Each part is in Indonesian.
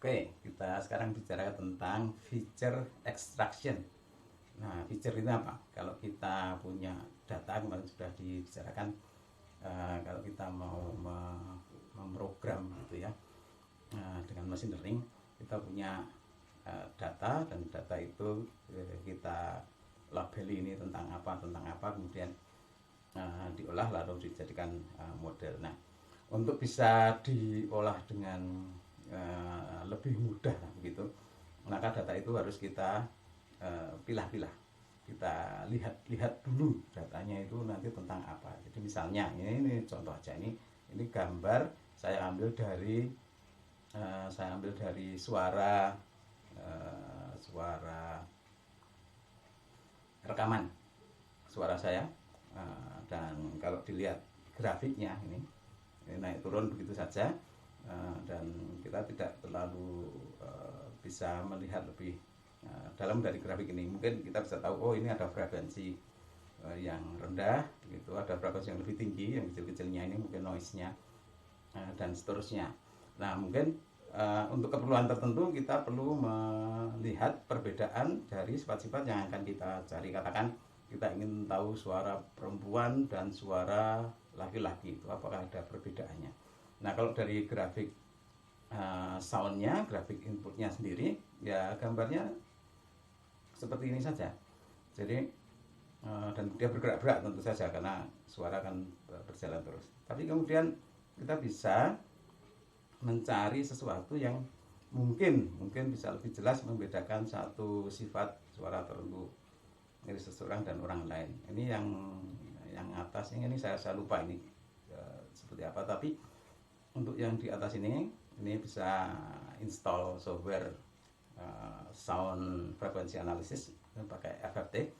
Oke, kita sekarang bicara tentang feature extraction. Nah, feature itu apa? Kalau kita punya data, kemarin sudah dibicarakan, kalau kita mau memprogram gitu ya, dengan machine learning, kita punya data, dan data itu kita labeli ini tentang apa, kemudian diolah lalu dijadikan model. Nah, untuk bisa diolah dengan lebih mudah begitu, maka data itu harus kita pilah-pilah, kita lihat dulu datanya itu nanti tentang apa. Jadi misalnya ini contoh aja, ini gambar saya ambil dari suara rekaman suara saya, dan kalau dilihat grafiknya ini naik turun begitu saja, dan kita tidak terlalu bisa melihat lebih dalam dari grafik ini. Mungkin kita bisa tahu, oh ini ada frekuensi yang rendah begitu, ada frekuensi yang lebih tinggi, yang kecil-kecilnya ini mungkin noise-nya, dan seterusnya. Nah, mungkin untuk keperluan tertentu kita perlu melihat perbedaan dari sifat-sifat yang akan kita cari. Katakan kita ingin tahu suara perempuan dan suara laki-laki itu apakah ada perbedaannya. Nah, kalau dari grafik soundnya, grafik inputnya sendiri, ya gambarnya seperti ini saja. Jadi dan dia bergerak-gerak tentu saja karena suara akan berjalan terus. Tapi kemudian kita bisa mencari sesuatu yang mungkin bisa lebih jelas membedakan satu sifat suara tertentu dari seseorang dan orang lain. Ini yang atas ini saya lupa ini seperti apa, tapi untuk yang di atas ini bisa install software sound frequency analysis pakai FFT.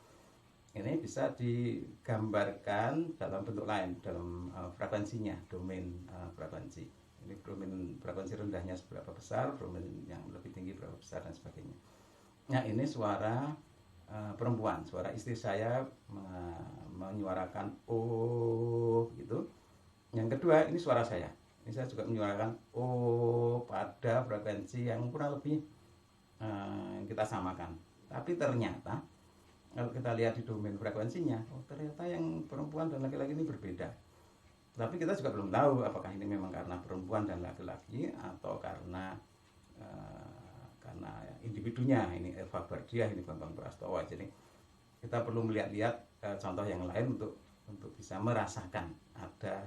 Ini bisa digambarkan dalam bentuk lain, dalam frekuensinya, domain frekuensi. Ini domain frekuensi rendahnya seberapa besar, domain yang lebih tinggi berapa besar, dan sebagainya. Nah, ini suara perempuan, suara istri saya menyuarakan oh gitu. Yang kedua, ini suara saya. Ini saya juga menyuarakan oh pada frekuensi yang kurang lebih kita samakan. Tapi ternyata kalau kita lihat di domain frekuensinya, oh ternyata yang perempuan dan laki-laki ini berbeda. Tapi kita juga belum tahu apakah ini memang karena perempuan dan laki-laki atau karena individunya. Ini Eva Bardiah, ini Bambang Prastowa. Jadi kita perlu melihat-lihat contoh yang lain untuk bisa merasakan ada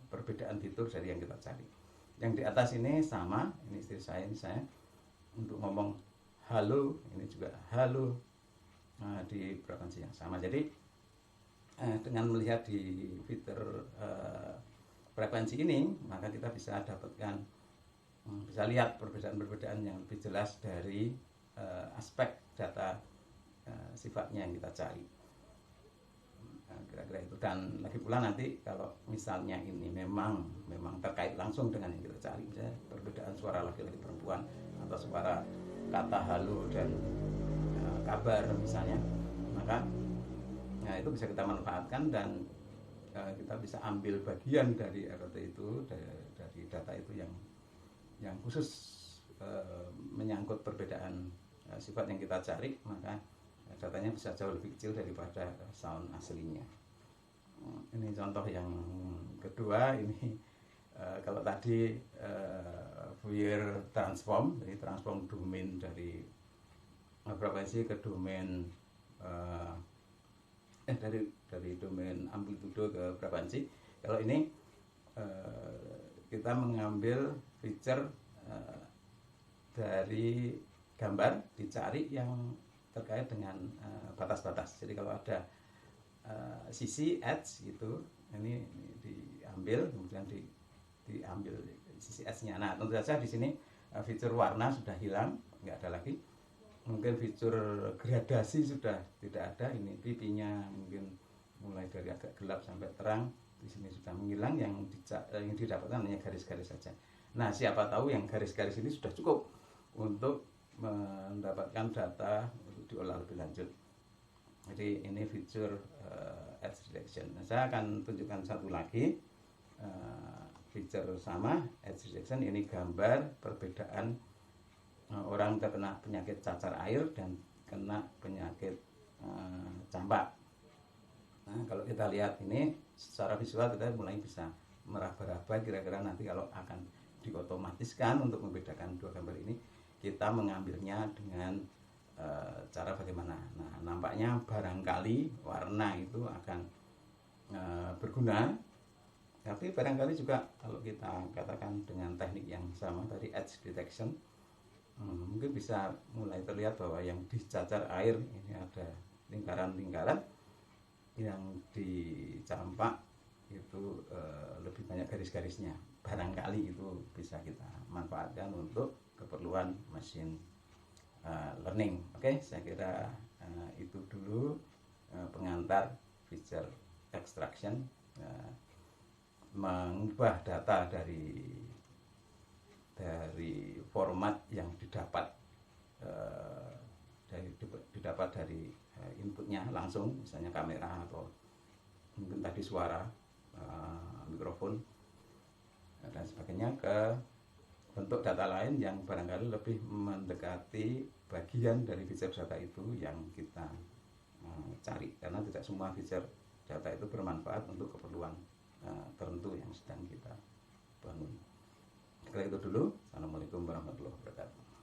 perbedaan fitur dari yang kita cari. Yang di atas ini sama, ini istri saya, ini saya. Untuk ngomong halo, ini juga halo, di frekuensi yang sama. Jadi dengan melihat di fitur frekuensi ini, maka kita bisa dapatkan, bisa lihat perbedaan-perbedaan yang lebih jelas dari aspek data sifatnya yang kita cari. Kira-kira itu. Dan lagi pula nanti kalau misalnya ini memang terkait langsung dengan yang kita cari, misalnya perbedaan suara laki-laki perempuan atau suara kata halo dan kabar misalnya, maka itu bisa kita manfaatkan dan kita bisa ambil bagian dari RT itu, dari data itu yang khusus menyangkut perbedaan sifat yang kita cari, maka datanya bisa jauh lebih kecil daripada sound aslinya. Ini contoh yang kedua. Ini kalau tadi Fourier transform, jadi transform domain dari frekuensi ke domain dari domain amplitudo ke frekuensi. Kalau ini kita mengambil feature dari gambar, dicari yang terkait dengan batas-batas. Jadi kalau ada sisi edge gitu, ini diambil, kemudian diambil sisi edge-nya. Nah, tentu saja di sini fitur warna sudah hilang, nggak ada lagi. Mungkin fitur gradasi sudah tidak ada. Ini pipinya mungkin mulai dari agak gelap sampai terang, di sini sudah menghilang. Yang didapatkan hanya garis-garis saja. Nah, siapa tahu yang garis-garis ini sudah cukup untuk mendapatkan data untuk diolah lebih lanjut. Jadi ini fitur edge detection. Nah, saya akan tunjukkan satu lagi feature sama, edge detection. Ini gambar perbedaan orang terkena penyakit cacar air dan kena penyakit campak. Nah, kalau kita lihat ini secara visual, kita mulai bisa meraba-raba kira-kira nanti kalau akan diotomatiskan untuk membedakan dua gambar ini, kita mengambilnya dengan cara bagaimana. Nah, nampaknya barangkali warna itu akan berguna, tapi barangkali juga kalau kita katakan dengan teknik yang sama tadi, edge detection, mungkin bisa mulai terlihat bahwa yang dicacar air ini ada lingkaran-lingkaran, yang dicampak itu lebih banyak garis-garisnya. Barangkali itu bisa kita manfaatkan untuk keperluan machine learning. Oke, saya kira itu dulu pengantar feature extraction, mengubah data dari format yang didapat dari inputnya langsung, misalnya kamera atau mungkin tadi suara, mikrofon dan sebagainya, ke bentuk data lain yang barangkali lebih mendekati bagian dari feature data itu yang kita cari, karena tidak semua feature data itu bermanfaat untuk keperluan tertentu yang sedang kita bangun. Kira itu dulu. Assalamualaikum warahmatullahi wabarakatuh.